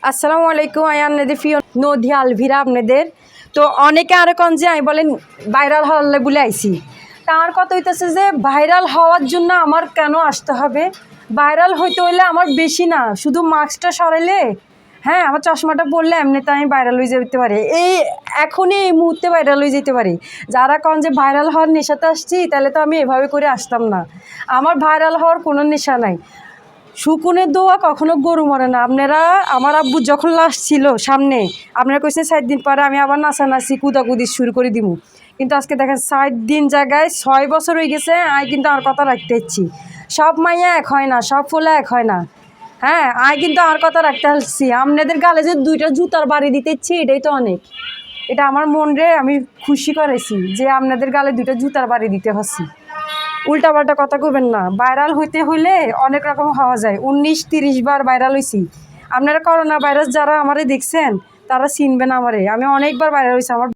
আসসালামু আলাইকুম আপনাদের প্রিয় নদী আলভিরা আপনাদের তো অনেকে আরো কন যে আমি বলেন ভাইরাল হলে বলে আইছি তার কথা হইতেছে যে ভাইরাল হওয়ার জন্য আমার কেন আসতে হবে। ভাইরাল হইতে হইলে আমার বেশি না, শুধু মাস্কটা সরাইলে হ্যাঁ আমার চশমাটা পড়লে এমনিতে আমি ভাইরাল হয়ে যেতে পারি, এখনই এই মুহূর্তে ভাইরাল হয়ে যেতে পারি। যারা কন যে ভাইরাল হওয়ার নেশাতে আসছি তাহলে তো আমি এভাবে করে আসতাম না। আমার ভাইরাল হওয়ার কোনো নেশা নাই। শুকুনের দোয়া কখনো গরু মরে না। আপনারা আমার আব্বু যখন লাশ ছিল সামনে আপনারা কইছেন 7 দিন পরে আমি আবার নাচানাচি কুদাকুদি শুরু করে দিব, কিন্তু আজকে দেখেন 7 দিন জায়গায় 6 বছর হয়ে গেছে। আমি কিন্তু আর কথা রাখতে ইচ্ছি। সব মাইয়া এক হয় না, সব ফুলা এক হয় না। হ্যাঁ আমি কিন্তু আর কথা রাখতে আসছি। আপনাদের গালে যে 2টা জুতার বাড়ি দিতে ইচ্ছি এটাই তো অনেক। এটা আমার মন রে আমি খুশি করেছি যে আপনাদের গালে 2টা জুতার বাড়ি দিতে হচ্ছি। উল্টাপাল্টা কথা কইবেন না। ভাইরাল হইতে হইলে অনেক রকম হওয়া যায়। 19-30 বার ভাইরাল হয়েছি। আপনারা করোনা ভাইরাস যারা আমারে দেখছেন তারা চিনবেন আমারে। আমি অনেকবার ভাইরাল হয়েছি। আমার